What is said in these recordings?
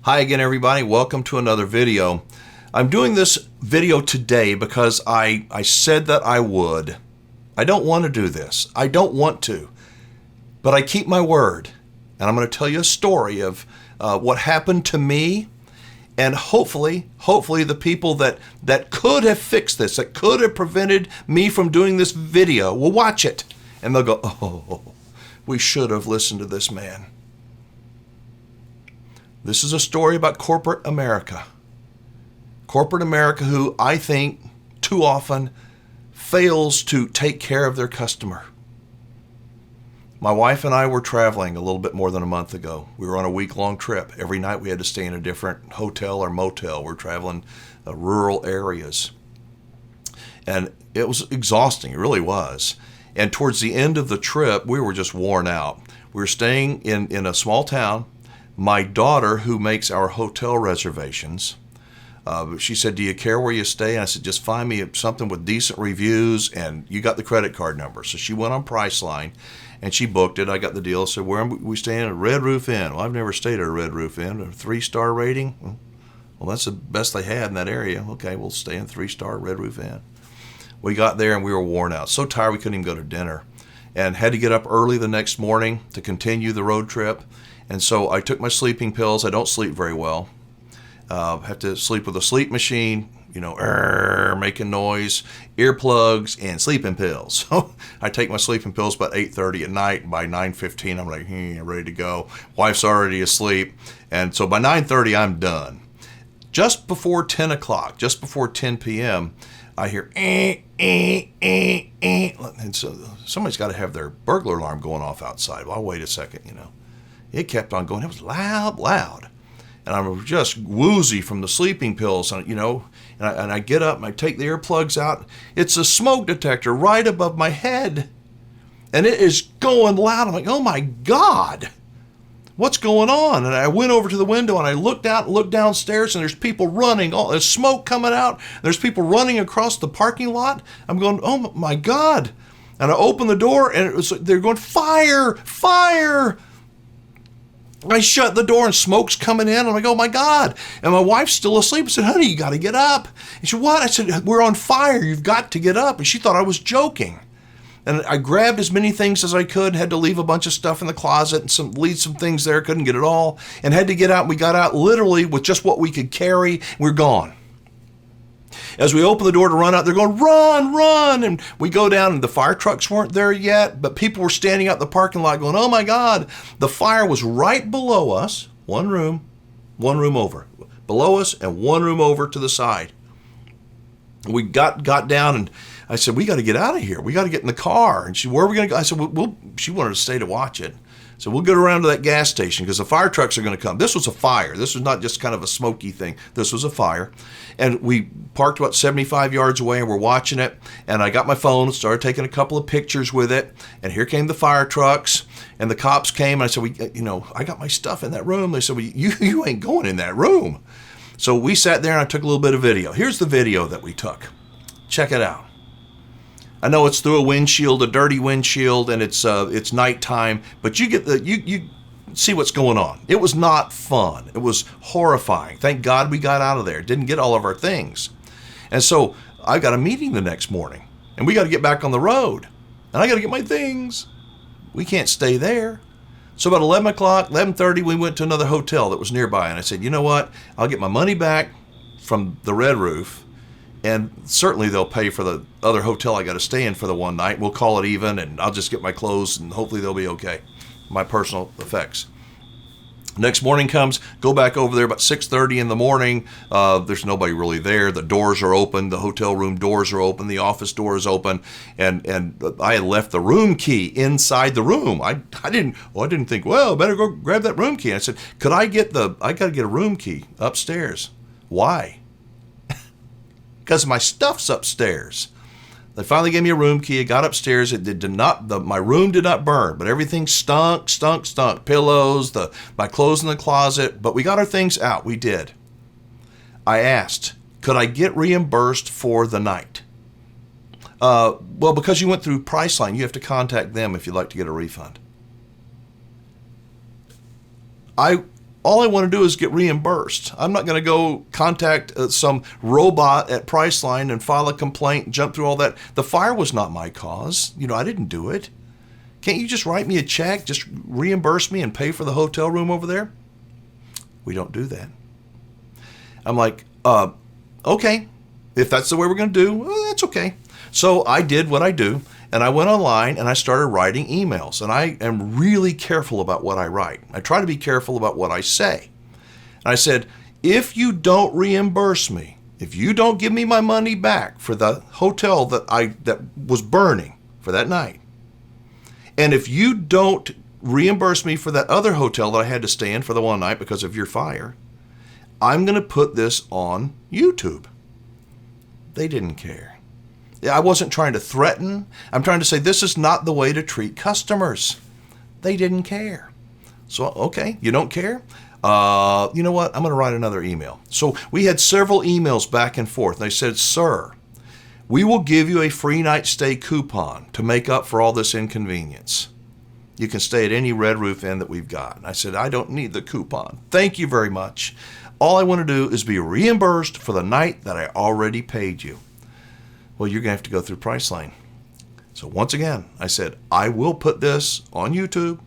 Hi again, everybody. Welcome to another video. I'm doing this video today because I said that I would. I don't want to do this. I don't want to. But I keep my word. And I'm going to tell you a story of what happened to me. And hopefully the people that could have fixed this, that could have prevented me from doing this video will watch it. And they'll go, oh, we should have listened to this man. This is a story about corporate America. Corporate America who I think too often fails to take care of their customer. My wife and I were traveling a little bit more than a month ago. We were on a week-long trip. Every night we had to stay in a different hotel or motel. We're traveling rural areas. And it was exhausting. It really was. And towards the end of the trip, we were just worn out. We were staying in a small town. My daughter, who makes our hotel reservations, she said, do you care where you stay? And I said, just find me something with decent reviews, and you got the credit card number. So she went on Priceline, and she booked it. I got the deal. I said, where are we staying? At a Red Roof Inn. Well, I've never stayed at a Red Roof Inn. A 3-star rating? Well, that's the best they had in that area. Okay, we'll stay in 3-star Red Roof Inn. We got there, and we were worn out. So tired we couldn't even go to dinner, and had to get up early the next morning to continue the road trip. And so I took my sleeping pills. I don't sleep very well. Have to sleep with a sleep machine, making noise, earplugs, and sleeping pills. So I take my sleeping pills about 8:30 at night. And by 9:15, I'm like, ready to go. Wife's already asleep. And so by 9:30, I'm done. Just before 10 o'clock, just before 10 p.m., I hear, and so somebody's got to have their burglar alarm going off outside. Well, I'll wait a second, It kept on going. It was loud. And I'm just woozy from the sleeping pills, and I get up and I take the earplugs out. It's a smoke detector right above my head. And it is going loud. I'm like, oh my God, what's going on? And I went over to the window and I looked out and looked downstairs, and there's people running. Oh, there's smoke coming out. There's people running across the parking lot. I'm going, oh my God. And I opened the door, and they're going, fire, fire. I shut the door and smoke's coming in. I'm like, oh my God. And my wife's still asleep. I said, honey, you got to get up. And she said, what? I said, we're on fire. You've got to get up. And she thought I was joking. And I grabbed as many things as I could, had to leave a bunch of stuff in the closet and leave some things there. Couldn't get it all, and had to get out. We got out literally with just what we could carry. We're gone. As we open the door to run out, they're going, run, run. And we go down, and the fire trucks weren't there yet, but people were standing out in the parking lot going, oh my God. The fire was right below us, one room over. Below us and one room over to the side. We got down, and I said, we got to get out of here. We got to get in the car. And she, where are we going to go? I said, she wanted to stay to watch it. So we'll get around to that gas station because the fire trucks are going to come. This was a fire. This was not just kind of a smoky thing. This was a fire. And we parked about 75 yards away, and we're watching it. And I got my phone, started taking a couple of pictures with it. And here came the fire trucks, and the cops came. And I said, I got my stuff in that room. They said, well, you ain't going in that room. So we sat there, and I took a little bit of video. Here's the video that we took. Check it out. I know it's through a windshield, a dirty windshield, and it's nighttime, but you get you see what's going on. It was not fun. It was horrifying. Thank God we got out of there. Didn't get all of our things. And so I got a meeting the next morning, and we got to get back on the road, and I got to get my things. We can't stay there. So about 11 o'clock, 11:30, we went to another hotel that was nearby, and I said, you know what? I'll get my money back from the Red Roof. And certainly they'll pay for the other hotel I got to stay in for the one night. We'll call it even, and I'll just get my clothes, and hopefully they'll be okay. My personal effects. Next morning comes, go back over there about 6:30 in the morning. There's nobody really there. The doors are open. The hotel room doors are open. The office door is open. And I had left the room key inside the room. I didn't think, well, I better go grab that room key. I said, I got to get a room key upstairs. Why? Because my stuff's upstairs. They finally gave me a room key. I got upstairs. My room did not burn, but everything stunk. Pillows, my clothes in the closet. But we got our things out. We did. I asked, could I get reimbursed for the night? Well, because you went through Priceline, you have to contact them if you'd like to get a refund. I All I want to do is get reimbursed. I'm not going to go contact some robot at Priceline and file a complaint, jump through all that. The fire was not my cause. I didn't do it. Can't you just write me a check, just reimburse me and pay for the hotel room over there? We don't do that. I'm like, okay, if that's the way we're going to do, well, that's okay. So I did what I do, and I went online and I started writing emails. And I am really careful about what I write. I try to be careful about what I say. And I said, if you don't reimburse me, if you don't give me my money back for the hotel that was burning for that night, and if you don't reimburse me for that other hotel that I had to stay in for the one night because of your fire, I'm going to put this on YouTube. They didn't care. I wasn't trying to threaten. I'm trying to say this is not the way to treat customers. They didn't care. So, okay, you don't care? You know what? I'm going to write another email. So we had several emails back and forth. And they said, sir, we will give you a free night stay coupon to make up for all this inconvenience. You can stay at any Red Roof Inn that we've got. And I said, I don't need the coupon. Thank you very much. All I want to do is be reimbursed for the night that I already paid you. Well, you're going to have to go through Priceline. So once again, I said, I will put this on YouTube.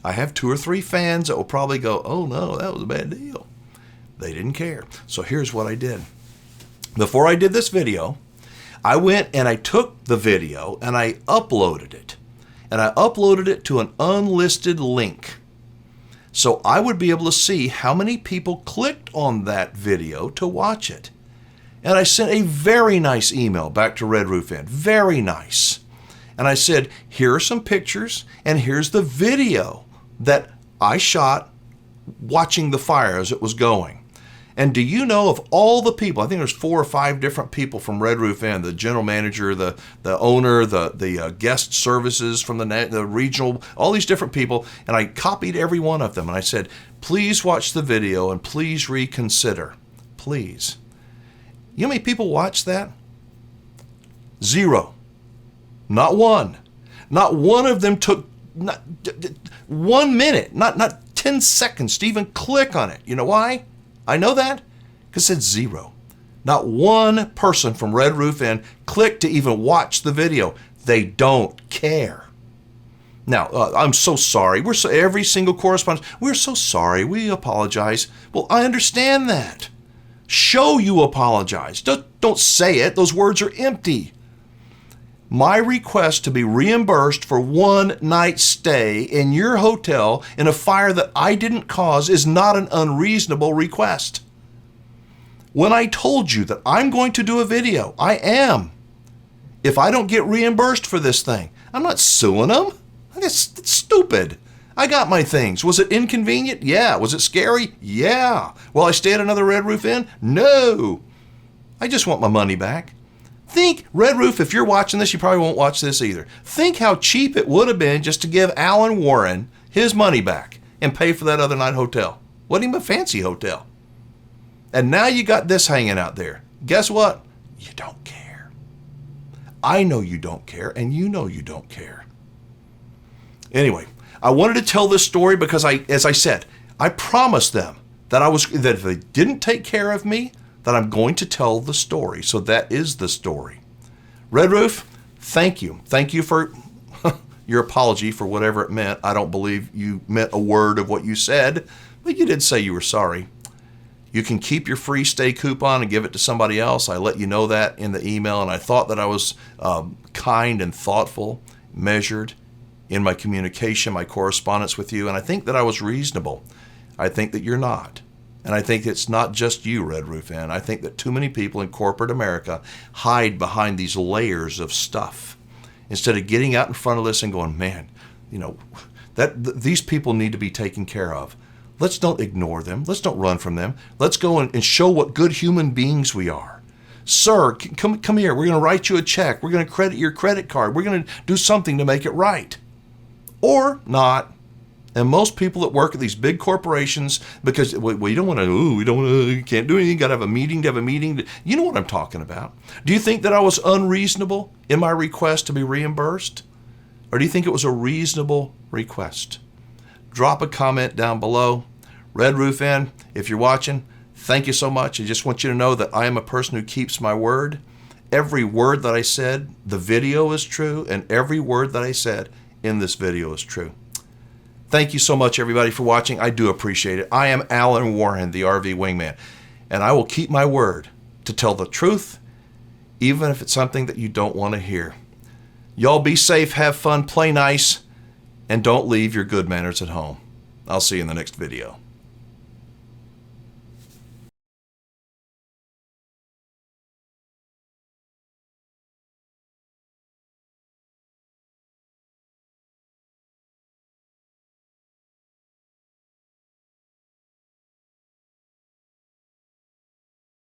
I have 2 or 3 fans that will probably go, oh no, that was a bad deal. They didn't care. So here's what I did. Before I did this video, I went and I took the video and I uploaded it. And I uploaded it to an unlisted link. So I would be able to see how many people clicked on that video to watch it. And I sent a very nice email back to Red Roof Inn. Very nice. And I said, here are some pictures and here's the video that I shot watching the fire as it was going. And do you know of all the people, I think there's 4 or 5 different people from Red Roof Inn, the general manager, the owner, the guest services from the regional, all these different people. And I copied every one of them. And I said, please watch the video and please reconsider. Please. You know how many people watched that? 0. Not one. Not one of them took 1 minute, not 10 seconds to even click on it. You know why? I know that because it's 0. Not one person from Red Roof Inn clicked to even watch the video. They don't care. Now, I'm so sorry. Every single correspondence, we're so sorry. We apologize. Well, I understand that. Show you apologize. Don't say it. Those words are empty. My request to be reimbursed for 1 night stay in your hotel in a fire that I didn't cause is not an unreasonable request. When I told you that I'm going to do a video, I am. If I don't get reimbursed for this thing, I'm not suing them. That's stupid. I got my things. Was it inconvenient? Yeah. Was it scary? Yeah. Will I stay at another Red Roof Inn? No. I just want my money back. Think, Red Roof, if you're watching this, you probably won't watch this either. Think how cheap it would have been just to give Alan Warren his money back and pay for that other night hotel. Wasn't even a fancy hotel. And now you got this hanging out there. Guess what? You don't care. I know you don't care, and you know you don't care. Anyway, I wanted to tell this story because as I said, I promised them that if they didn't take care of me, that I'm going to tell the story. So that is the story. Red Roof, thank you. Thank you for your apology for whatever it meant. I don't believe you meant a word of what you said, but you did say you were sorry. You can keep your free stay coupon and give it to somebody else. I let you know that in the email, and I thought that I was kind and thoughtful, measured in my communication, my correspondence with you, and I think that I was reasonable. I think that you're not. And I think it's not just you, Red Roof Inn. I think that too many people in corporate America hide behind these layers of stuff instead of getting out in front of this and going, man, these people need to be taken care of. Let's don't ignore them. Let's don't run from them. Let's go and show what good human beings we are. Sir, come here. We're going to write you a check. We're going to credit your credit card. We're going to do something to make it right. Or not. And most people that work at these big corporations, because you don't want to, you can't do anything, you got to have a meeting to have a meeting. You know what I'm talking about. Do you think that I was unreasonable in my request to be reimbursed? Or do you think it was a reasonable request? Drop a comment down below. Red Roof Inn, if you're watching, thank you so much. I just want you to know that I am a person who keeps my word. Every word that I said, the video is true, and every word that I said in this video is true. Thank you so much, everybody, for watching. I do appreciate it. I am Alan Warren, the RV Wingman, and I will keep my word to tell the truth, even if it's something that you don't want to hear. Y'all be safe, have fun, play nice, and don't leave your good manners at home. I'll see you in the next video.